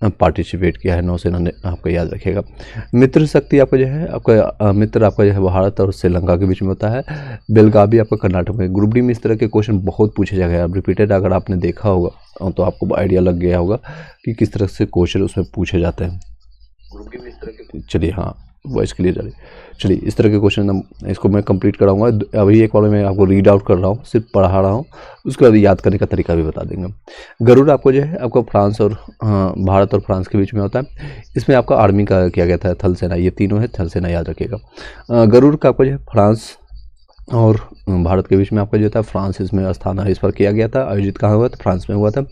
Participate किया है नौसेना ने, आपको याद रखिएगा। मित्र शक्ति आपका जो है आपका मित्र आपका जो है भारत और श्रीलंका के बीच में होता है। बेलगावी आपका कर्नाटक में। ग्रुप डी में इस तरह के क्वेश्चन बहुत पूछे जाएंगे, आप रिपीटेड अगर आपने देखा होगा तो आपको आइडिया लग गया होगा कि किस तरह से क्वेश्चन उसमें पूछे जाते हैं। ग्रुप डी में इस तरह के, चलिए हाँ वॉइस क्लियर जा रही। चलिए इस तरह के क्वेश्चन इसको मैं कंप्लीट कराऊंगा। अभी एक बार मैं आपको रीड आउट कर रहा हूँ, सिर्फ पढ़ा रहा हूँ, उसके बाद याद करने का तरीका भी बता देंगे। गरुड़ आपको जो है आपको फ्रांस और भारत और फ्रांस के बीच में होता है। इसमें आपका आर्मी का किया गया था, थल सेना, ये तीनों है थल सेना, याद रखिएगा। गरुड़ का आपको जो है फ्रांस और भारत के बीच में आपका जो था फ्रांस इसमें स्थान इस पर किया गया था। आयोजित कहाँ हुआ था? फ्रांस में हुआ था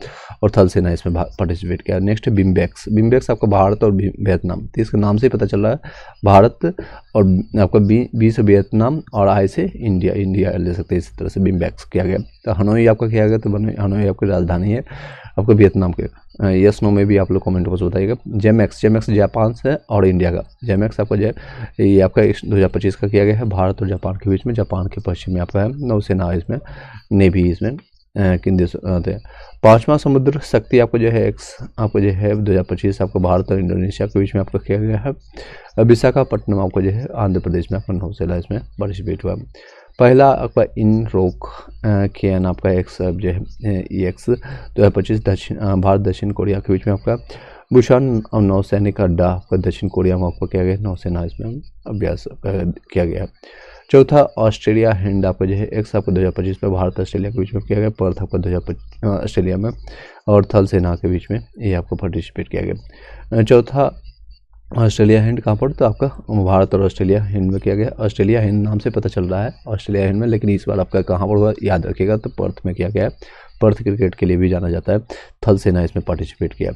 और थल सेना इसमें पार्टिसिपेट किया। नेक्स्ट है बिम्बेक्स। बिम्बेक्स आपका भारत और वियतनाम, तो इसके नाम से ही पता चल रहा है भारत और आपका बी से वियतनाम और आई से इंडिया, इंडिया ले सकते हैं। इसी तरह से बिम्बेक्स किया गया। तो हनोई आपका किया गया, तो हनोई आपकी राजधानी है आपको वियतनाम के। यस नो में भी आप लोग कमेंट बॉक्स बताइएगा। जेमैक्स, जेमैक्स जापान से और इंडिया का। जेमैक्स आपका जो है ये आपका 2025 का किया गया है भारत और जापान के बीच में। जापान के पश्चिम में आपका है नौसेना, इसमें नेवी इसमें किन देश थे। पांचवा समुद्र शक्ति आपको जो है एक्स आपको जो है 2025 आपको भारत और इंडोनेशिया के बीच में आपका किया गया है। विशाखापट्टनम आपको जो है आंध्र प्रदेश में आपका नौसेना इसमें पार्टिसिपेट हुआ। पहला आपका इन रोक के एन आपका एक्स जो है एक्स 2025 भारत दक्षिण कोरिया के बीच में आपका। बुशान और नौसैनिक अड्डा आपका दक्षिण कोरिया में आपको किया गया, नौसेना इसमें अभ्यास किया गया। चौथा ऑस्ट्रेलिया हिंद आपका जो है एक्स आपको 2025 में भारत ऑस्ट्रेलिया के बीच में किया गया। पर्थ आपका 2025 ऑस्ट्रेलिया में और थल सेना के बीच में ये आपको पार्टिसिपेट किया गया। चौथा ऑस्ट्रेलिया हिंद कहाँ पर? तो आपका भारत और ऑस्ट्रेलिया हिंद में किया गया। ऑस्ट्रेलिया हिंद नाम से पता चल रहा है ऑस्ट्रेलिया हिंद में, लेकिन इस बार आपका कहाँ पर हुआ याद रखिएगा, तो पर्थ में किया गया। पर्थ क्रिकेट के लिए भी जाना जाता है। थल सेना इसमें पार्टिसिपेट किया।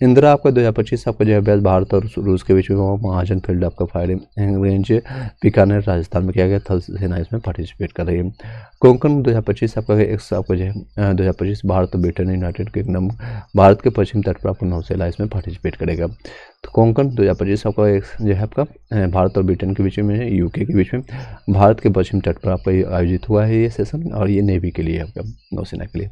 इंदिरा आपका 2025 आपका जो है भारत और रूस के बीच में महाजन फील्ड आपका फायरिंग रेंज बीकानेर राजस्थान में किया गया। थल सेना इसमें पार्टिसिपेट कर रही है। कोंकण 2025 आपका आपका जो है 2025 भारत और ब्रिटेन यूनाइटेड किंगडम भारत के पश्चिम तट पर आपका नौसेना इसमें पार्टिसिपेट करेगा। तो कोंकण 2025 आपका एक जो है आपका भारत और ब्रिटेन के बीच में है, यूके के बीच में भारत के पश्चिम तट पर आपका आयोजित हुआ है ये सेशन, और ये नेवी के लिए आपका नौसेना के लिए,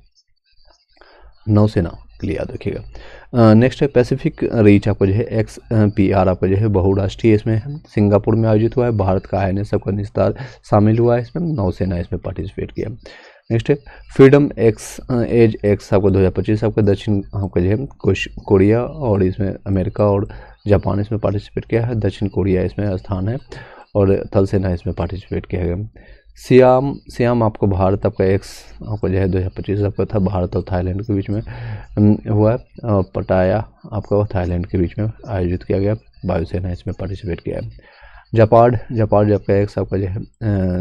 नौसेना के लिए याद रखिएगा। नेक्स्ट है पैसिफिक रीच आपको जो है एक्स पी आर आपका जो है बहुराष्ट्रीय इसमें है, सिंगापुर में आयोजित हुआ है। भारत का INS सबका निस्तार शामिल हुआ है इसमें, नौसेना इसमें पार्टिसिपेट किया। नेक्स्ट है फ्रीडम एक्स एज एक्स आपको 2025 आपका दक्षिण आपका जो है कोरिया और इसमें अमेरिका और जापान इसमें पार्टिसिपेट किया है। दक्षिण कोरिया इसमें स्थान है और थल सेना इसमें पार्टिसिपेट किया गया। सियाम, सियाम आपको भारत आपका एक्स आपका जो है 2025 आपका था भारत और थाईलैंड के बीच में हुआ है। और पटाया आपका थाईलैंड के बीच में आयोजित किया गया, वायुसेना इसमें पार्टिसिपेट किया है। जापान, जापान आपका एक्स आपका जो है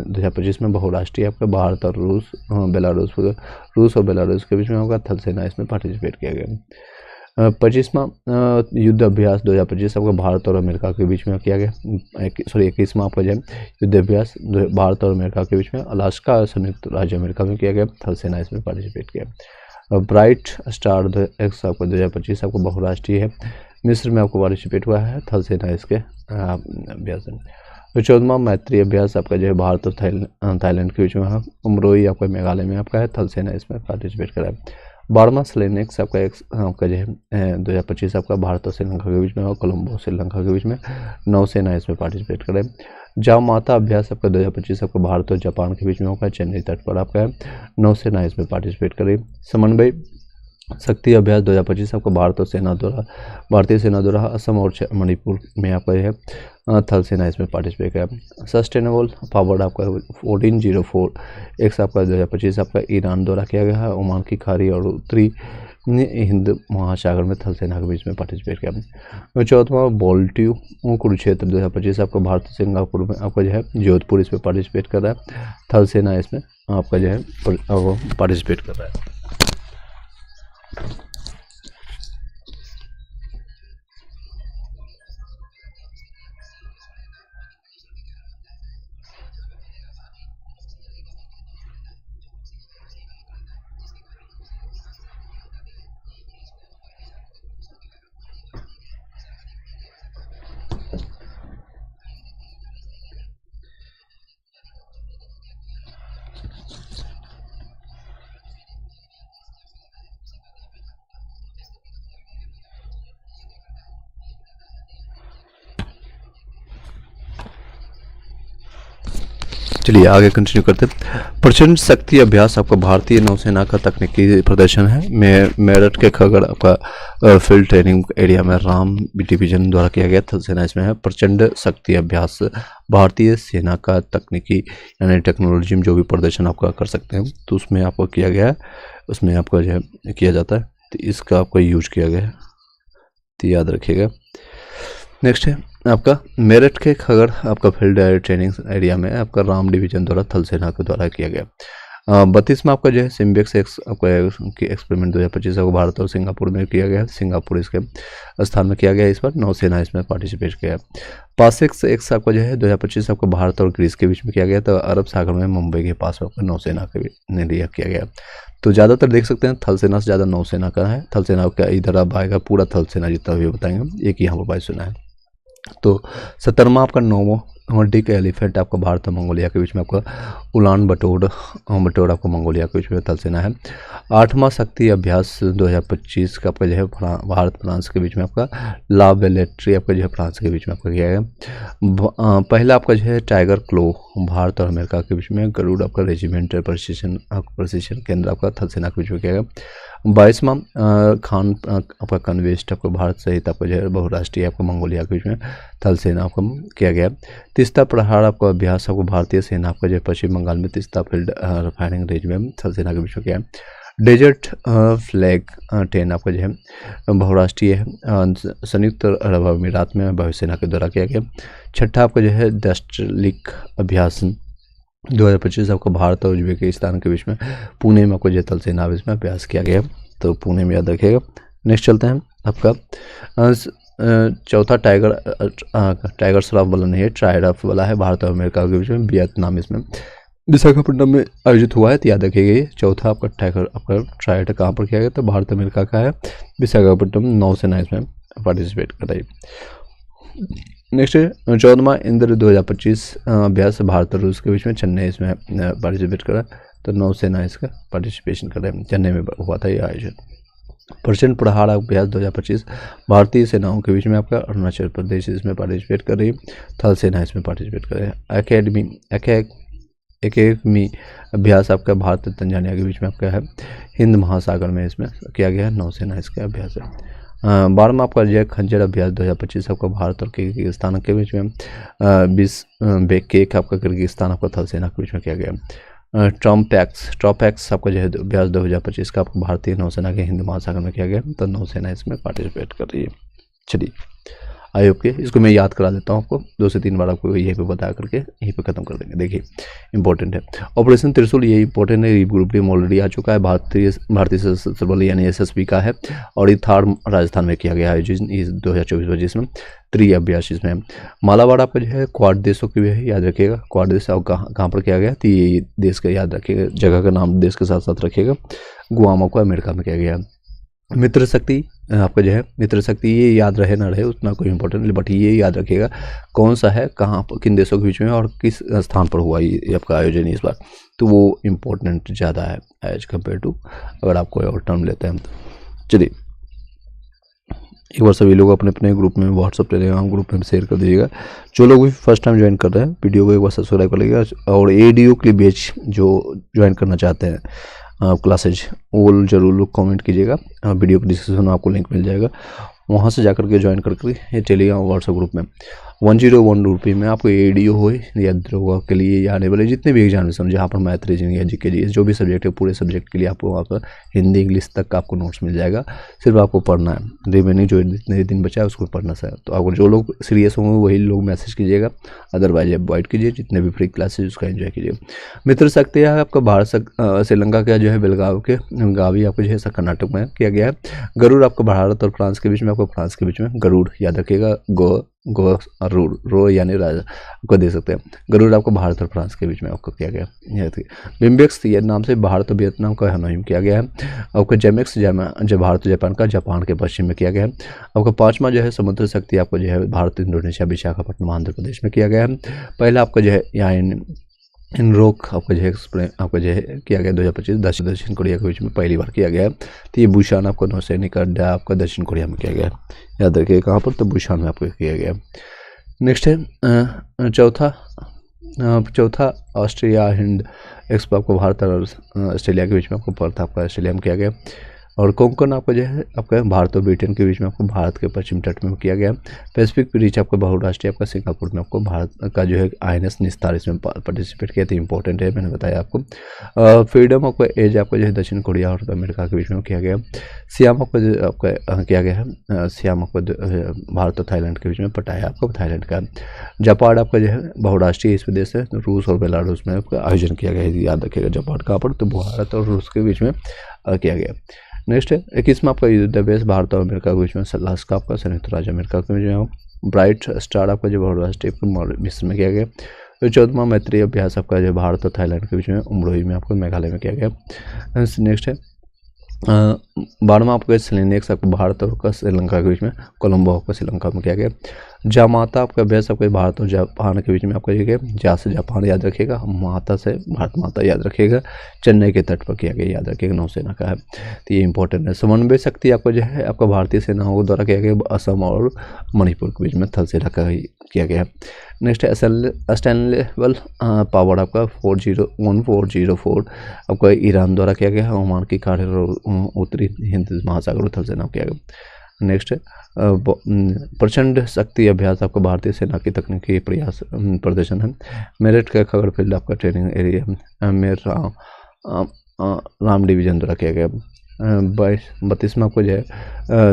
2025 में बहुराष्ट्रीय आपका भारत और रूस रूस और बेलारूस के बीच में होगा। थल सेना इसमें पार्टिसिपेट किया गया। 25वां युद्ध अभ्यास 2025 आपका भारत और अमेरिका के बीच में किया गया। 21वां आपका जो है युद्ध अभ्यास भारत और अमेरिका के बीच में अलास्का संयुक्त राज्य अमेरिका में किया गया। थल सेना इसमें पार्टिसिपेट किया। ब्राइट स्टार एक्स आपका 2025 आपको बहुराष्ट्रीय है, मिस्र में आपको पार्टिसिपेट हुआ है। थल सेना इसके अभ्यास है। तो 14वां मैत्री अभ्यास आपका जो है भारत और थाईलैंड के बीच में है, उमरोई आपका मेघालय में आपका है। थल सेना इसमें पार्टिसिपेट करा है। 12वां सेलेनेक्स आपका आपका जो है 2025 आपका भारत और श्रीलंका के बीच में और कोलंबो श्रीलंका के बीच में, नौसेना इसमें पार्टिसिपेट करे। जामाता अभ्यास आपका 2025 आपका भारत और जापान के बीच में होगा, चेन्नई तट पर आपका है। नौसेना इसमें पार्टिसिपेट करे। समन्वय शक्ति अभ्यास 2025 आपको भारत और सेना द्वारा भारतीय सेना द्वारा असम और मणिपुर में आपका है थल सेना इसमें पार्टिसिपेट किया। सस्टेनेबल फॉरवर्ड आपका 1404 एक्स आपका 2025 आपका ईरान द्वारा किया गया है। ओमान की खाड़ी और उत्तरी हिंद महासागर में थल सेना के बीच में पार्टिसिपेट किया। 14वां बोल्ट्यू कुरुक्षेत्र 2025 आपका भारत सिंगापुर में आपका जो है जोधपुर इसमें पार्टिसिपेट कर रहा है। थल सेना इसमें आपका जो है पार्टिसिपेट कर रहा है। चलिए आगे कंटिन्यू करते हैं। प्रचंड शक्ति अभ्यास आपका भारतीय नौसेना का तकनीकी प्रदर्शन है। मेरठ के खगड़ आपका फील्ड ट्रेनिंग एरिया में राम डिवीजन द्वारा किया गया थल सेना इसमें है। प्रचंड शक्ति अभ्यास भारतीय सेना का तकनीकी यानी टेक्नोलॉजी में जो भी प्रदर्शन आपका कर सकते हैं तो उसमें आपको किया गया है, उसमें आपका जो है किया जाता है, तो इसका आपका यूज किया गया है, तो याद रखिएगा। नेक्स्ट है आपका मेरठ के खगड़ आपका फील्ड ट्रेनिंग एरिया में आपका राम डिवीजन द्वारा थल सेना के द्वारा किया गया। 32 में आपका जो है सिम्बेक्स आपका एक्सपेरिमेंट 2025 को भारत और सिंगापुर में किया गया। सिंगापुर इसके स्थान में किया गया, इस पर नौसेना इसमें पार्टिसिपेट किया। पासेक्स एक्स आपका जो है 2025 आपको भारत और ग्रीस के बीच में किया गया, तो अरब सागर में मुंबई के पास आपका नौसेना के ने लिया किया गया। तो ज़्यादातर देख सकते हैं थल सेना से ज़्यादा नौसेना का है। थल सेना का इधर अब आएगा पूरा थल सेना जितना भी बताएंगे, एक यहाँ पर वायुसेना है। तो 17वां आपका नोमोडिक एलिफेंट आपका भारत और मंगोलिया के बीच में आपका उलान बटोर आपको मंगोलिया के बीच में थल सेना है। 8वां शक्ति अभ्यास 2025 का आपका जो है भारत फ्रांस के बीच में आपका ला वेलेट्री आपका जो है फ्रांस के बीच में आपका किया गया। पहला आपका जो है टाइगर क्लो भारत और अमेरिका के बीच में। गरुड़ आपका रेजिमेंटल प्रशिक्षण केंद्र आपका थल सेना के बीच में किया गया। 22वां खान आपका कन्वेस्ट आपको भारत सहित आपको जो है बहुराष्ट्रीय आपको मंगोलिया के बीच में थल सेना आपको किया गया। तीस्ता प्रहार आपका अभ्यास आपको भारतीय सेना आपका जो है पश्चिम बंगाल में तीस्ता फील्ड फायरिंग रेंज में थल सेना के बीच में किया। डेजर्ट फ्लैग 10 आपका जो है बहुराष्ट्रीय है, संयुक्त अरब अमीरात में वायुसेना के द्वारा किया गया। छठा आपका जो है दस्टलिक अभ्यास 2025 आपको भारत और उज्बेकिस्तान के बीच में पुणे में आपको जो थल सेना इसमें अभ्यास किया गया, तो पुणे में याद रखिएगा। नेक्स्ट चलते हैं आपका चौथा टाइगर श्रॉफ वाला नहीं है, ट्राइडफ वाला है, भारत और अमेरिका के बीच में वियतनाम इसमें विशाखापट्टनम में आयोजित हुआ है, तो याद रखिएगा। ये चौथा आपका टाइगर आपका ट्राइड कहाँ पर किया गया, तो भारत अमेरिका का है, विशाखापट्टनम नौसेना इसमें पार्टिसिपेट कर रही है। नेक्स्ट 14वां इंद्र 2025 अभ्यास भारत और रूस के बीच में चेन्नई इसमें पार्टिसिपेट कर रहा है, तो नौसेना इसका पार्टिसिपेशन कर रहे हैं, चेन्नई में हुआ था ये आयोजन। प्रचंड प्रहार अभ्यास 2025 भारतीय सेनाओं के बीच में आपका अरुणाचल प्रदेश इसमें पार्टिसिपेट कर रही है, थल सेना इसमें पार्टिसिपेट कर रहे हैं। एकेडमी अभ्यास आपका भारत और तंजानिया के बीच में आपका है, हिंद महासागर में इसमें किया गया है, नौसेना इसका अभ्यास है। 12वां आपका जय खंजर अभ्यास 2025 आपका भारत और किर्गिस्तान के बीच में। 20 बेकेक आपका किर्गिस्तान आपका थल सेना के बीच में किया गया। ट्रॉपैक्स आपका जो है अभ्यास 2025 का आपको भारतीय नौसेना के हिंद महासागर में किया गया, तो नौसेना इसमें पार्टिसिपेट कर रही है। चलिए आई होप के इसको मैं याद करा देता हूँ आपको, 2 से 3 बार आपको यहीं पे बता करके यहीं पे खत्म कर देंगे। देखिए इंपॉर्टेंट है ऑपरेशन त्रिशूल, ये इंपॉर्टेंट है, ग्रुप डी ऑलरेडी आ चुका है, भारतीय सशस्त्र बल यानी एसएसबी का है, और ये थार राजस्थान में किया गया है इस 2024-25 में। 3 अभ्यास इसमें मालाबार आपका जो है क्वाड देशों की भी है, याद रखिएगा क्वाड देश और कहाँ पर किया गया, तो ये देश का याद रखिएगा, जगह का नाम देश के साथ साथ रखिएगा। गुआम को अमेरिका में किया गया। मित्र शक्ति आपका जो है मित्र शक्ति, ये याद रहे ना रहे उतना कोई इंपॉर्टेंट नहीं, बट ये याद रखिएगा कौन सा है, कहाँ पर, किन देशों के बीच में और किस स्थान पर हुआ ये आपका आयोजन इस बार, तो वो इम्पोर्टेंट ज़्यादा है एज कम्पेयर टू अगर आप कोई और टर्म लेते हैं तो। चलिए एक बार सभी लोग अपने अपने ग्रुप में व्हाट्सअप टेलीग्राम ग्रुप में शेयर कर दीजिएगा। जो लोग भी फर्स्ट टाइम ज्वाइन कर रहे हैं वीडियो को एक बार सब्सक्राइब कर लीजिएगा, और एडीओ के लिए बैच जो ज्वाइन करना चाहते हैं क्लासेज वो जरूर लोग कमेंट कीजिएगा, वीडियो के डिस्क्रिप्शन में आपको लिंक मिल जाएगा, वहाँ से जाकर के ज्वाइन करके ये टेलीग्राम व्हाट्सएप ग्रुप में 101 रुपये में आपको एडीओ हो या द्रोगा के लिए या आने वाले जितने भी एग्जामिनेशन जहाँ पर मैथ रीजनिंग या जीके जीएस जो भी सब्जेक्ट है पूरे सब्जेक्ट के लिए आपको वहाँ पर हिंदी इंग्लिश तक का आपको नोट्स मिल जाएगा, सिर्फ आपको पढ़ना है, रिमेनिंग जो जितने दिन बचा है उसको पढ़ना है। तो अगर जो लोग सीरियस होंगे वही लोग मैसेज कीजिएगा, अदरवाइज अवॉइड कीजिए, जितने भी फ्री क्लासेज उसका एंजॉय कीजिए। मित्र शक्ति है आपका भारत श्रीलंका का जो है बेलगावी आपको जो है कर्नाटक में किया गया है। गरुड़ आपको भारत और फ्रांस के बीच में, आपको फ्रांस के बीच में गरुड़ याद रखिएगा, रो यानी राजा आपको दे सकते हैं। गरुड़ आपको भारत और फ्रांस के बीच में आपको किया गया। बिम्बेक्स ये नाम से भारत और वियतनाम का हनोई में किया गया है। आपको जेमेक्स जो भारत और जापान का जापान के पश्चिम में किया गया है। आपका 5वां जो है समुद्र शक्ति आपको जो है भारत इंडोनेशिया विशाखापट्टनम आंध्र प्रदेश में किया गया है। पहला आपका जो है यहाँ इनरोक आपका जो है आपका जो है किया गया 2025 दक्षिण कोरिया के बीच में पहली बार किया गया है। तो ये बुशान आपको नौसैनिक अड्डा आपका दक्षिण कोरिया में किया गया है, याद रखिए कहाँ पर, तो बुशान में आपको किया गया। नेक्स्ट है चौथा चौथा ऑस्ट्रेलिया हिंद एक्सपो आपको भारत और ऑस्ट्रेलिया के बीच में आपको पर्थ आपका ऑस्ट्रेलिया में किया गया। और कोंकण आपका जो है आपका भारत और ब्रिटेन के बीच में आपको भारत के पश्चिम तट में किया गया। पैसिफिक रीच आपका बहुराष्ट्रीय आपका सिंगापुर में आपको भारत का जो है INS निस्तार इसमें पार्टिसिपेट किया था, इंपॉर्टेंट है, मैंने बताया आपको। फ्रीडम ऑफ एज आपका जो है दक्षिण कोरिया और अमेरिका के बीच में किया गया। सियाम आपका जो आपका किया गया है, सियाम आपका भारत और थाईलैंड के बीच में पटाया आपको थाईलैंड का। जापान आपका जो है बहुराष्ट्रीय इस देश है, रूस और बेलारूस में आपका आयोजन किया गया है, याद रखिएगा जापान का पर, तो भारत और रूस के बीच में किया गया। नेक्स्ट है 21वां आपका युद्धाभ्यास भारत और अमेरिका के बीच में, अलास्का आपका संयुक्त राज्य अमेरिका के बीच में। ब्राइट स्टार आपका जो बहुराष्ट्रीय मिस्र में किया गया। तो 14वां मैत्री अभ्यास आपका जो भारत और थाईलैंड के बीच में उमरोई में आपको मेघालय में किया गया। नेक्स्ट है 12वां आपका सेलेनियक्स आपको भारत और श्रीलंका के बीच में कोलंबो आपका श्रीलंका में किया गया। जामाता आपका अभ्यास आपके भारत और जापान के बीच में आपका किया गया। जा से जापान याद रखिएगा, माता से भारत माता याद रखिएगा, चेन्नई के तट पर किया गया, याद रखिएगा, नौसेना का है, तो ये इंपॉर्टेंट है। समन्वय शक्ति आपका जो है आपका भारतीय सेनाओं द्वारा किया गया असम और मणिपुर के बीच में थल सेना का किया गया। नेक्स्ट है अस्टेनेबल पावर आपका 1404 आपका ईरान द्वारा किया गया है, ओमान की खाड़ी और उत्तरी हिंद महासागर थल सेना किया गया। नेक्स्ट है प्रचंड शक्ति अभ्यास आपका भारतीय सेना की तकनीकी प्रयास प्रदर्शन है। मेरठ का खबर फील्ड आपका ट्रेनिंग एरिया में राम डिवीजन द्वारा किया गया। 32वां आपको जो है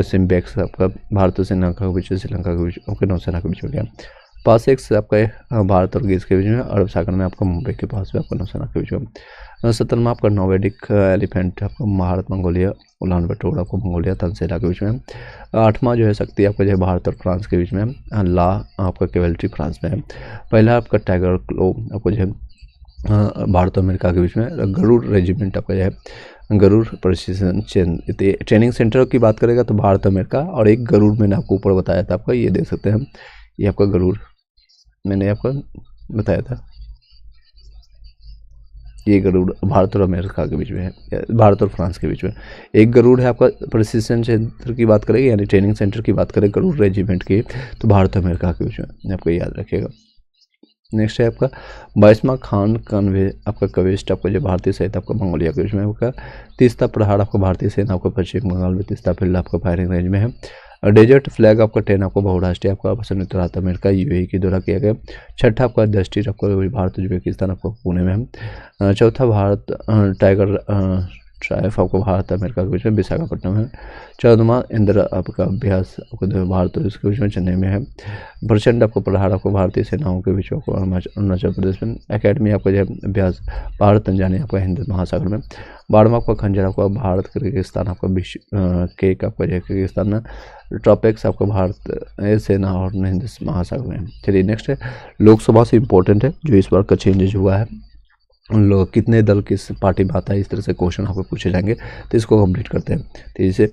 सिम्बेक्स आपका भारत सेना का बीच श्रीलंका के बीच आपके नौसेना के बीच में गया। पासेक्स आपका भारत और ग्रीस के बीच में, अरब सागर में आपका मुंबई के पास में आपका नौसेना के बीच में। 17वां आपका नोवेडिक एलिफेंट आपका भारत मंगोलिया उलान बटोर आपको मंगोलिया तंसेला के बीच में। 8वां जो है शक्ति आपका जो है भारत और फ्रांस के बीच में, ला आपका कैवेल्ट्री फ्रांस में है। पहला आपका टाइगर क्लो आपको जो है भारत और अमेरिका के बीच में। गरुड़ रेजिमेंट आपका जो है गरुड़ प्रशिक्षण ट्रेनिंग सेंटर की बात करेगा तो भारत अमेरिका, और एक गरुड़ मैंने आपको ऊपर बताया था आपका, ये देख सकते हैं, ये आपका गरुड़ मैंने आपको बताया था, ये गरुड़ भारत और अमेरिका के बीच में है, भारत और फ्रांस के बीच में। एक गरुड़ है आपका प्रशिक्षण सेंटर की बात करेंगे, यानी ट्रेनिंग सेंटर की बात करें गरुड़ रेजिमेंट की, तो भारत और अमेरिका के बीच में, आपको याद रखिएगा। नेक्स्ट है आपका 22वां खान कन्वे आपका कवेस्ट आपका जो भारतीय सहित आपका मंगोलिया के बीच में आपका। 30वां प्रहार आपका भारतीय सेना आपका पश्चिम बंगाल में 30वां फील्ड आपका फायरिंग रेंज में है। डेजर्ट फ्लैग आपका 10 आपको बहुराष्ट्रीय आपका संयुक्त राज्य अमेरिका UAE के द्वारा किया गया। 6ठा आपका दृष्टि आपका भारत उज्बेकिस्तान आपको पुणे में है। 4था भारत टाइगर ट्राइफ आपको भारत अमेरिका के बीच में विशाखापट्टनम है। 14वां इंद्र आपका अभ्यास आपको भारत और इसके बीच में चेन्नई में है। प्रचंड आपको प्रहार आपको भारतीय सेनाओं के बीच में आपको अरुणाचल प्रदेश में। एकेडमी आपका जो अभ्यास भारत तंजानिया आपका हिंद महासागर में। 12वां आपका खंजर आपका भारत किर्गिस्तान आपका विश्व केक आपका जो किर्गिस्तान में। ट्रॉपेक्स आपका भारत सेना और हिंद महासागर में। चलिए नेक्स्ट है लोकसभा से इम्पोर्टेंट है जो इस बार का चेंजेज हुआ है, उन लोग कितने दल किस पार्टी में आता है, इस तरह से क्वेश्चन आपको पूछे जाएंगे, तो इसको कंप्लीट करते हैं। तो इसे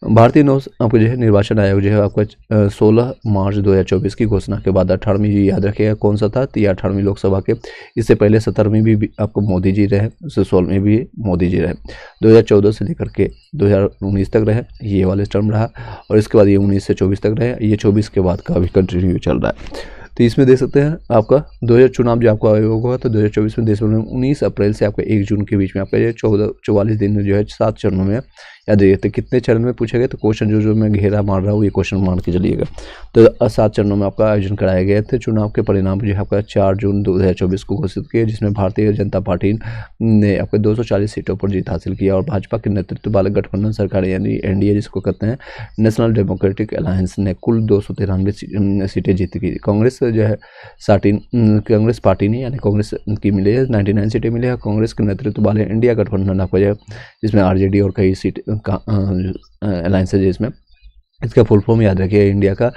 भारतीय आपको जो है निर्वाचन आयोग जो है आपका 16 मार्च 2024 की घोषणा के बाद 18वीं याद रखिएगा कौन सा था, तो ये 18वीं लोकसभा के। इससे पहले 17वीं भी आपको मोदी जी रहे, उससे 16वीं भी मोदी जी रहे, 2014 से लेकर के 2019 तक रहे, ये वाले टर्म रहा, और इसके बाद ये 19 से 24 तक रहे, ये 24 के बाद का अभी कंटिन्यू चल रहा है। तो इसमें देख सकते हैं आपका 2000 चुनाव जो आपका आयोग हुआ तो 2024 में देश भर में 19 अप्रैल से आपका 1 जून के बीच में आपका ये 44 दिन जो है 7 चरणों में याद रखिए। तो कितने चरण में पूछे गए, तो क्वेश्चन जो मैं घेरा मार रहा हूँ ये क्वेश्चन मान के चलिएगा। तो 7 चरणों में आपका आयोजन कराए गए थे। चुनाव के परिणाम जो है आपका 4 जून 2024 को घोषित किए, जिसमें भारतीय जनता पार्टी ने आपके 240 सीटों पर जीत हासिल किया, और भाजपा के नेतृत्व वाले गठबंधन सरकार यानी NDA जिसको कहते हैं नेशनल डेमोक्रेटिक अलायंस ने कुल 293 सीटें जीत की। कांग्रेस जो है कांग्रेस पार्टी ने यानी कांग्रेस की मिली है 99 सीटें मिली है। कांग्रेस के नेतृत्व वाले इंडिया गठबंधन आपको जो है जिसमें RJD और कई सीट का अलायंस है, जिसमें इसका फुल फॉर्म याद रखिए इंडिया का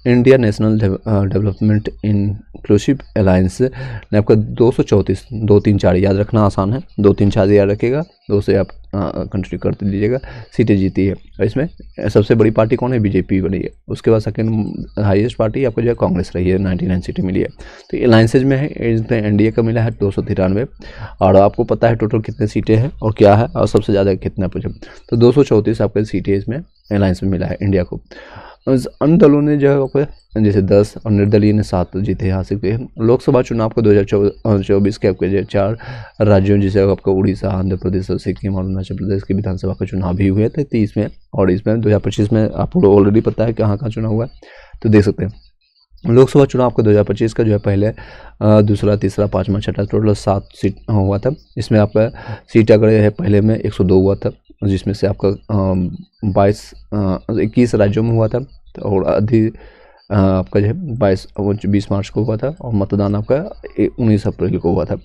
India national development inclusive alliance ने आपका 234 2 3 4 याद रखना आसान है, 2 3 4 याद रखिएगा, 2 से आप कंटिन्यू करते लीजिएगा, सीटें जीती है। और इसमें सबसे बड़ी पार्टी कौन है, BJP बनी है। उसके बाद सेकंड हाईएस्ट पार्टी आपको जो है कांग्रेस रही है, 99 सीटें मिली है। तो अलायंसेज में है, इसमें NDA का मिला है 293, और आपको पता है टोटल कितने सीटें हैं और क्या है, और सबसे ज़्यादा कितना पूछे तो 234 आपके सीटें इसमें अलायंस में मिला है इंडिया को। अन्य दलों ने जो है आपके जैसे 10 और निर्दलीय ने 7 जीते हासिल किए। लोकसभा चुनाव को 2024 के आपके जो 4 राज्यों जैसे आपका उड़ीसा, आंध्र प्रदेश और सिक्किम और अरुणाचल प्रदेश की विधानसभा का चुनाव भी हुए थे 30 में, और इसमें 2025 में आपको ऑलरेडी पता है कहाँ कहाँ चुनाव हुआ है, तो देख सकते हैं। लोकसभा चुनाव का 2025 का जो है पहले दूसरा, तीसरा, पाँचवा, छठा टोटल 7 सीट हुआ था। इसमें आपका सीट अगर है पहले में 102 हुआ था, जिसमें से आपका 21 राज्यों में हुआ था, और आपका जो है 20 मार्च को हुआ था, और मतदान आपका 19 अप्रैल को हुआ था।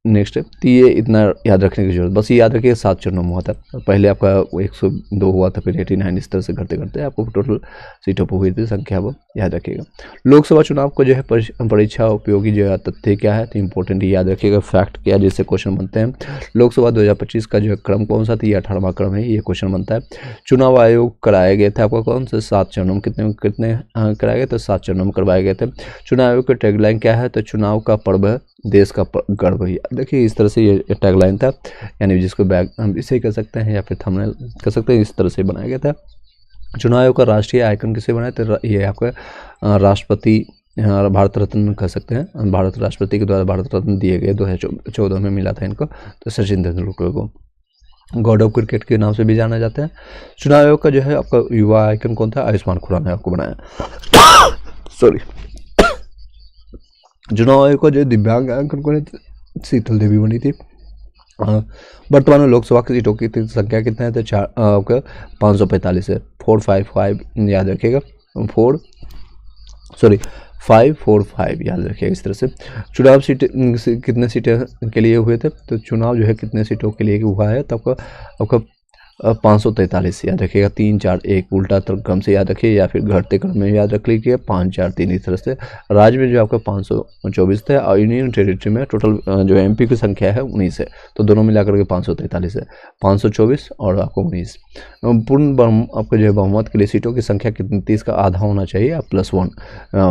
नेक्स्ट, तो ये इतना याद रखने की जरूरत, बस ये याद रखिए 7 चरणों में हुआ था। पहले आपका 102 हुआ था, फिर 89, इस तरह से करते करते आपको टोटल सीटों पर हुई थी संख्या, वो याद रखिएगा। लोकसभा चुनाव को जो है परीक्षा उपयोगी जो है तथ्य क्या है, तो इंपॉर्टेंट याद रखिएगा, फैक्ट क्या जिससे क्वेश्चन बनते हैं। लोकसभा 2025 का जो है क्रम कौन सा था, ये 18वां क्रम है, ये क्वेश्चन बनता है। चुनाव आयोग कराए गए थे आपका कौन से 7 चरणों में, कितने कराए गए थे, 7 चरणों में करवाए गए थे। चुनाव आयोग का टैगलाइन क्या है, तो चुनाव का पर्व देश का गर्व। देखिए इस तरह से ये टैगलाइन था, यानी जिसको बैग हम इसे कह सकते हैं या फिर थंबनेल कह सकते हैं, इस तरह से बनाया गया था। चुनाव आयोग का राष्ट्रीय आइकन किसे बनाया, तो ये आपका राष्ट्रपति भारत रत्न कह सकते हैं, भारत राष्ट्रपति के द्वारा भारत रत्न दिए गए 2014 में मिला था इनको, तो सचिन तेंदुलकर को गॉड ऑफ क्रिकेट के नाम से भी जाना जाता है। चुनाव आयोग का जो है आपका युवा आइकन कौन था, आयुष्मान खुराना आपको बनाया। सॉरी, चुनाव आयोग का जो दिव्यांग आइकन कौन है, शीतल देवी बनी थी। वर्तमान में लोकसभा की सीटों की संख्या कितना है, तो आपका 545 है, 455 याद रखिएगा, 545 याद रखिएगा इस तरह से। चुनाव सीट कितने सीटें के लिए हुए थे, तो चुनाव जो है कितने सीटों के लिए हुआ है, तो आपका 543 याद रखिएगा, 3 4 1 उल्टा क्रम से याद रखिए, या फिर घटते क्रम में याद रख लीजिए, 5 4 3 इस तरह से। राज्य में जो आपका 524 थे, और यूनियन टेरिटरी में टोटल जो एमपी की संख्या है 19 है, तो दोनों मिलाकर के 543 है, 524 और आपको 19। पूर्ण आपको जो है बहुमत के लिए सीटों की संख्या कितनी, 30 का आधा होना चाहिए, आप +1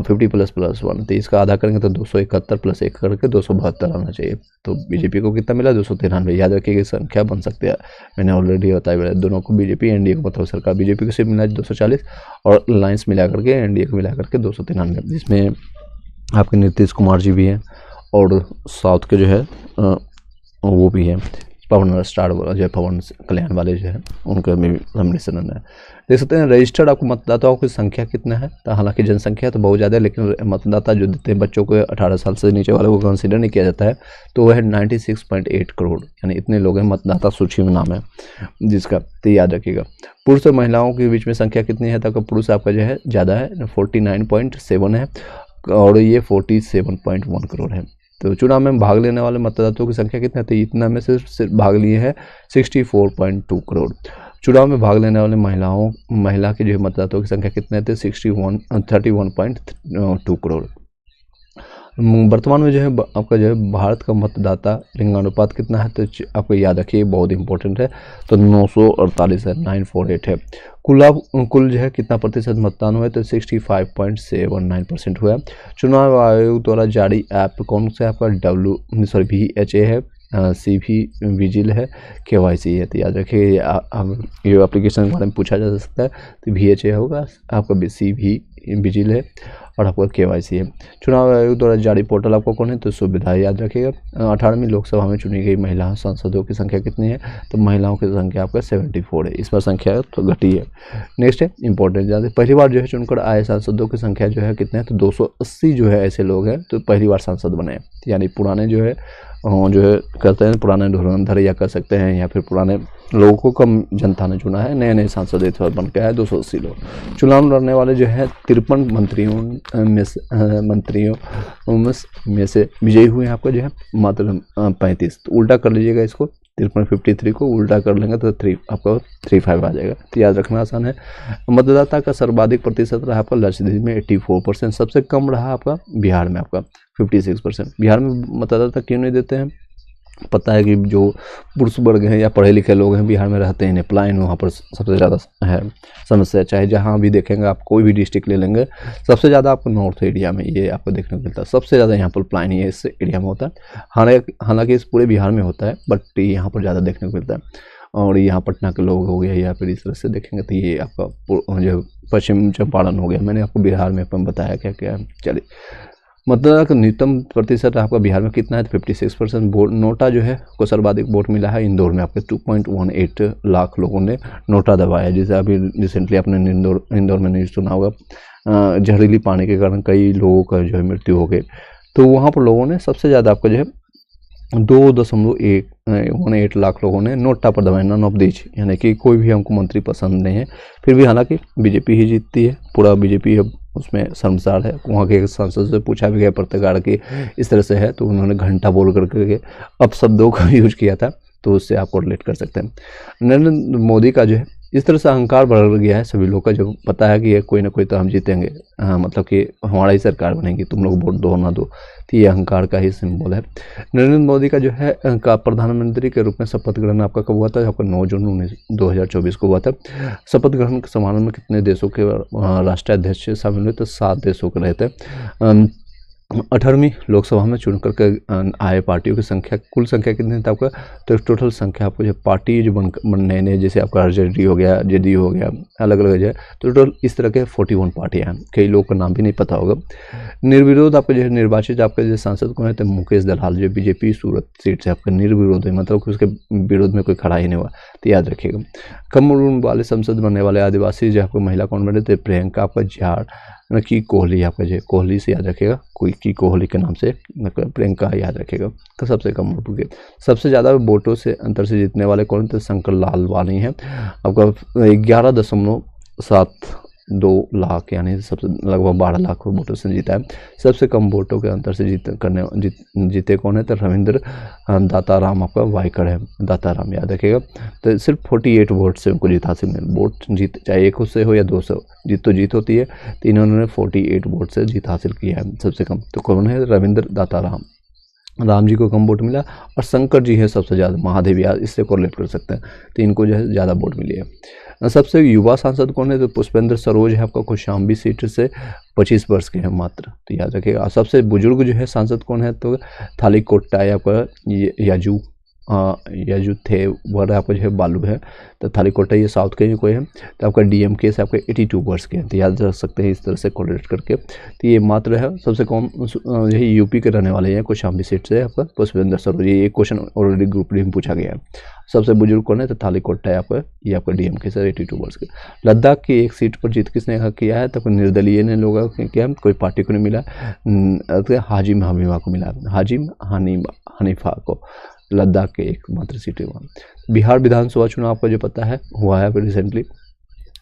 50 + 1, 30 का आधा करेंगे तो 271 + 1 करके 272 आना चाहिए। तो बीजेपी को कितना मिला, 293। याद रखिएगा संख्या बन सकती है, मैंने ऑलरेडी बताया। दोनों को बीजेपी एनडीए को मतलब सरकार, बीजेपी को सिर्फ मिला 240 और अलायंस मिला करके एनडीए को मिला करके 293, जिसमें आपके नीतीश कुमार जी भी हैं, और साउथ के जो है वो भी हैं, पवन स्टार जो है पवन कल्याण वाले जो है उनका भी सम्मिलित है। देख सकते हैं रजिस्टर्ड आपको मतदाताओं की संख्या कितना है, तो हालांकि जनसंख्या तो बहुत ज़्यादा है, लेकिन मतदाता जो देते हैं बच्चों को 18 साल से नीचे वाले को कंसीडर नहीं किया जाता है, तो वह है 96.8 करोड़, यानी इतने लोग हैं मतदाता सूची में नाम है जिसका, तो याद रखिएगा। पुरुष और महिलाओं के बीच में संख्या कितनी है, तो पुरुष आपका जो है ज़्यादा है, 49.7 है, और ये 47.1 करोड़ है। तो चुनाव में भाग लेने वाले मतदाताओं की संख्या कितना है, तो इतना में से सिर्फ भाग लिए हैं 64.2 करोड़। चुनाव में भाग लेने वाले महिला के जो मतदाताओं की संख्या कितने थे, 31.2 करोड़। वर्तमान में जो है आपका जो है भारत का मतदाता लिंगानुपात कितना है, तो आपको याद रखिए बहुत इंपॉर्टेंट है, तो 948 है, 948 है। कुल जो है कितना प्रतिशत मतदान हुआ है, तो 65.79% हुआ है। चुनाव आयोग द्वारा जारी ऐप कौन सा है, आपका VHA है, CV विजिल है, KYC है, तो याद रखिए ये एप्लीकेशन के बारे में पूछा जा सकता है, तो VHA होगा, आपका CV विजिल है, और आपका KYC है। चुनाव आयोग द्वारा जारी पोर्टल आपको कौन है, तो सुविधा याद रखिएगा। 18वीं लोकसभा में चुनी गई महिला सांसदों की संख्या कितनी है, तो महिलाओं की संख्या आपका 74 है, इस बार संख्या तो घटी है। नेक्स्ट है इंपॉर्टेंट याद, पहली बार जो है चुनकर आए सांसदों की संख्या जो है कितने हैं, तो 280 जो है ऐसे लोग हैं तो पहली बार सांसद बने, यानी पुराने जो है कहते हैं पुराने धुरंधर या कह सकते हैं, या फिर पुराने लोगों को कम जनता ने चुना है, नए नए सांसद इस बार बन के आए 280 लोग। चुनाव लड़ने वाले जो है 53 मंत्रियों में से विजयी हुए हैं आपका जो है मात्र 35, तो उल्टा कर लीजिएगा इसको, 53 को उल्टा कर लेंगे तो 3 आपका 35 आ जाएगा, तो याद रखना आसान है। मतदाता का सर्वाधिक प्रतिशत रहा आपका लक्षद्वीप में 84%, सबसे कम रहा आपका बिहार में आपका 56%। बिहार में मतदाता क्यों नहीं देते हैं, पता है कि जो पुरुष वर्ग हैं या पढ़े लिखे लोग हैं बिहार में रहते हैं, पलायन वहाँ पर सबसे ज़्यादा है समस्या, चाहे जहाँ भी देखेंगे आप कोई भी डिस्ट्रिक्ट ले लेंगे, सबसे ज़्यादा आपको नॉर्थ एरिया में ये आपको देखने को मिलता है, सबसे ज़्यादा यहाँ पर पलायन ये इस एरिया में होता है। हालांकि इस पूरे बिहार में होता है, बट यहाँ पर ज़्यादा देखने को मिलता है। और यहाँ पटना के लोग हो गए, या फिर इस तरह से देखेंगे तो ये आपका जो पश्चिम चंपारण हो गया। मैंने आपको बिहार में अपन बताया क्या क्या है। चलिए, मतदाता का न्यूनतम प्रतिशत आपका बिहार में कितना है, तो 56% वोट। नोटा जो है को सर्वाधिक वोट मिला है इंदौर में, आपके 2.18 लाख लोगों ने नोटा दबाया। जैसे अभी रिसेंटली आपने इंदौर में न्यूज़ सुना होगा, जहरीली पानी के कारण कई लोगों का जो है मृत्यु हो गई। तो वहाँ पर लोगों ने सबसे ज़्यादा आपका जो है 2.18 लाख लोगों ने नोटा पर दबाया, नन ऑफ दीज, यानी कि कोई भी हमको मंत्री पसंद नहीं है। फिर भी हालांकि बीजेपी ही जीतती है, पूरा बीजेपी अब उसमें शर्मसार है। वहाँ के एक सांसद से पूछा भी गया पत्रकार की इस तरह से है, तो उन्होंने घंटा बोल करके अपशब्दों का यूज किया था, तो उससे आप रिलेट कर सकते हैं। नरेंद्र मोदी का जो है इस तरह से अहंकार बढ़ गया है सभी लोग का, जब पता है कि ये कोई ना कोई तो हम जीतेंगे, मतलब कि हमारा ही सरकार बनेगी, तुम लोग वोट दो ना दो, तो ये अहंकार का ही सिंबल है। नरेंद्र मोदी का जो है का प्रधानमंत्री के रूप में शपथ ग्रहण आपका कब हुआ था, आपका 9 जून 2024 को हुआ था। शपथ ग्रहण के समारोह में कितने देशों के राष्ट्रीय अध्यक्ष शामिल हुए, तो 7 देशों के रहे थे। 18वीं लोकसभा में चुन करके आए पार्टियों की संख्या, कुल संख्या कितनी थी आपका, तो टोटल संख्या आपको जो पार्टी जो नए नए, जैसे आपका आरजेडी हो गया, जेडीयू हो गया, अलग अलग जो है, तो टोटल इस तरह के 41 पार्टियाँ हैं। कई लोगों का नाम भी नहीं पता होगा। निर्विरोध आपके जो है निर्वाचित आपके जो सांसद कौन है, तो मुकेश दलाल, जो बीजेपी सूरत सीट से आपका निर्विरोध है, मतलब कि उसके विरोध में कोई खड़ा ही नहीं हुआ, तो याद रखिएगा। कम उम्र वाले संसद बनने वाले आदिवासी जो आपको महिला कौन बने थे, प्रियंका आपका झाड़ की कोहली, आपका जो कोहली से याद रखिएगा, कोई की कोहली के नाम से प्रियंका याद रखिएगा। तो सबसे कम वोटों के, सबसे ज़्यादा वोटों से अंतर से जीतने वाले कौन थे, शंकर लालवानी है, आपका 11.72 लाख, यानी सबसे लगभग 12 लाख वोटों से जीता है। सबसे कम वोटों के अंतर से जीते कौन है, तो रविंद्र दाताराम आपका वायकड़ है, दाताराम याद रखिएगा। तो सिर्फ 48 वोट से उनको जीत हासिल नहीं, वोट जीत चाहे 1 से हो या 2 से हो, जीत तो जीत होती है, तो इन्होंने 48 वोट से जीत हासिल किया है सबसे कम। तो कौन है, रविंद्र दाताराम, राम जी को कम वोट मिला, और शंकर जी है सबसे ज़्यादा, महादेव याद, इससे कोरिलेट कर सकते हैं, तो इनको जो है ज़्यादा वोट मिली है। सबसे युवा सांसद कौन है, तो पुष्पेंद्र सरोज है आपका कौशाम्बी सीट से, 25 वर्ष के हैं मात्र, तो याद रखिएगा। सबसे बुजुर्ग जो है सांसद कौन है, तो थाली कोट्टा है आपका याजू थे वर आपका जो है बालू है, तो थाली कोट्टा ये साउथ के कोई है, तो आपका डीएमके से आपका 82 वर्ष के हैं, तो याद रख सकते हैं इस तरह से कोरिलेट करके। तो ये मात्र है सबसे कम, यही यूपी के रहने वाले हैं, कौशाम्बी सीट से आपका पुष्पेंद्र सरोज। ये क्वेश्चन ऑलरेडी ग्रुप डी में पूछा गया है। सबसे बुजुर्ग कौन है, तो थाली कोट्टा है आपका, ये आपका डीएमके से 82 वर्ष के। लद्दाख की एक सीट पर जीत किसने किया है, तो निर्दलीय ने लोगों ने किया, कोई पार्टी को नहीं मिला, हाजिम हनीफा को मिला, हाजिम हनीफा को लद्दाख के एकमात्र सीट है वहाँ। बिहार विधानसभा चुनाव का जो पता है हुआ है रिसेंटली,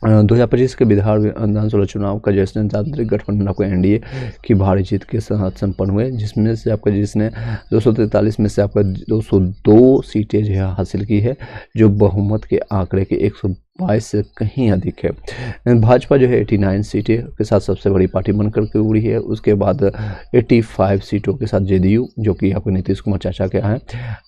2025 के बिहार विधानसभा चुनाव का जो जनतांत्रिक गठबंधन आपको एनडीए की भारी जीत के साथ संपन्न हुए, जिसमें से आपका जिसने 243 में से आपका 202 सीटें जो है हासिल की है, जो बहुमत के आंकड़े के 122 से कहीं अधिक है। भाजपा जो है 89 सीटें के साथ सबसे बड़ी पार्टी बनकर के उड़ी है। उसके बाद 85 सीटों के साथ जेडीयू, जो कि आपके नीतीश कुमार चाचा के हैं,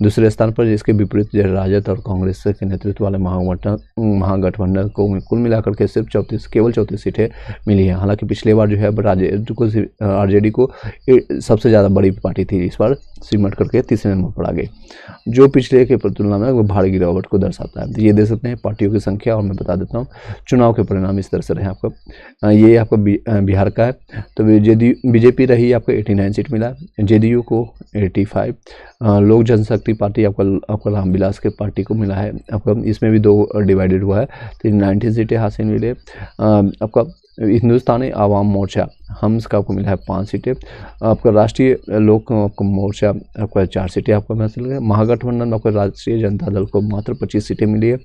दूसरे स्थान पर। जिसके विपरीत जो राजद और कांग्रेस के नेतृत्व वाले महागठबंधन को कुल मिलाकर के सिर्फ केवल 34 सीटें मिली हैं। हालांकि पिछले बार जो है आरजेडी को सबसे ज़्यादा बड़ी पार्टी थी, इस बार सिमट करके तीसरे नंबर पर आ गई, जो पिछले के तुलना में वो भारी गिरावट को दर्शाता है। तो ये देख सकते हैं पार्टियों की संख्या। और मैं बता देता हूँ चुनाव के परिणाम इस तरह से रहे आपका। ये आपका बिहार का है, तो बीजेपी रही आपको 89 सीट मिला, जेडीयू को 85, लोक जनशक्ति पार्टी आपका रामविलास के पार्टी को मिला है आपका, इसमें भी 2 डिवाइडेड हुआ है, तो 19 सीटें हासिल मिले। आपका हिंदुस्तानी आवाम मोर्चा हम्स का आपको मिला है 5 सीटें, आपका राष्ट्रीय लोक मोर्चा आपका 4 सीटें आपको हासिल है। महागठबंधन आपका राष्ट्रीय जनता दल को मात्र 25 सीटें मिली है,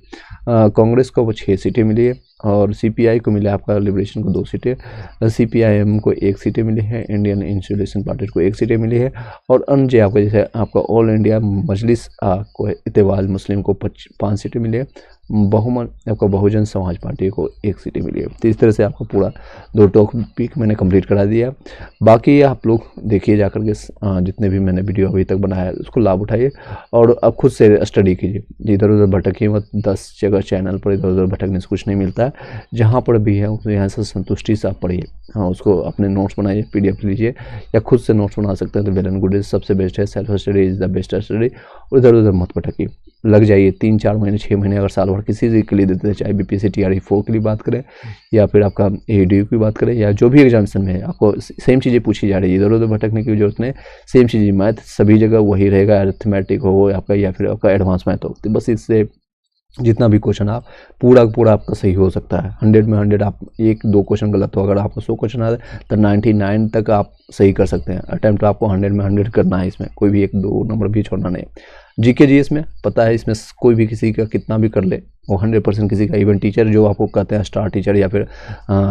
कांग्रेस को 6 सीटें मिली है, और सीपीआई को मिला आपका लिबरेशन को 2 सीटें, सीपीआईएम को 1 सीटें मिली है, इंडियन इंसुलेशन पार्टी को 1 सीटें मिली है, और अन्य आपका जैसे आपका ऑल इंडिया मजलिस को इत्तेफाक मुस्लिम को 5 सीटें मिली है, बहुमत आपका बहुजन समाज पार्टी को 1 सीटें मिली है। तो इस तरह से आपको पूरा 2 टॉपिक मैंने कंप्लीट करा दिया। बाकी आप लोग देखिए जाकर के जितने भी मैंने वीडियो अभी तक बनाया है उसको लाभ उठाइए, और अब खुद से स्टडी कीजिए, इधर उधर भटकिए मत। 10 जगह चैनल पर इधर उधर भटकने से कुछ नहीं मिलता है, जहाँ पर भी है उसको यहाँ से संतुष्टि से आप पढ़िए। हाँ, उसको अपने नोट्स बनाइए, PDF लीजिए, या खुद से नोट्स बना सकते हैं, तो वेल एंड गुड, सबसे बेस्ट है। Self study is the best study, इधर उधर मत भटकिए। लग जाइए 3-4 महीने 6 महीने अगर साल भर किसी चीज़ के लिए देते हैं, चाहे बीपीएससी TRE 4 के लिए बात करें या फिर आपका ADU की बात करें या जो भी एग्जामिनेशन में है, आपको सेम चीज़ें पूछी जा रही है, इधर उधर भटकने की जरूरत नहीं। सेम चीज़ें मैथ सभी जगह वही रहेगा, अरिथमेटिक हो आपका या फिर आपका एडवांस मैथ हो, तो बस इससे जितना भी क्वेश्चन आप पूरा पूरा आपका सही हो सकता है। 100 में 100 आप 1-2 क्वेश्चन गलत हो, अगर आपको 100 क्वेश्चन आ रहे तो 99 तक आप सही कर सकते हैं। अटैम्प्ट आपको 100 में 100 करना है, इसमें कोई भी 1-2 नंबर भी छोड़ना नहीं। GK GS में पता है, इसमें कोई भी किसी का कितना भी कर ले वो 100% किसी का, इवन टीचर जो आपको कहते हैं स्टार टीचर या फिर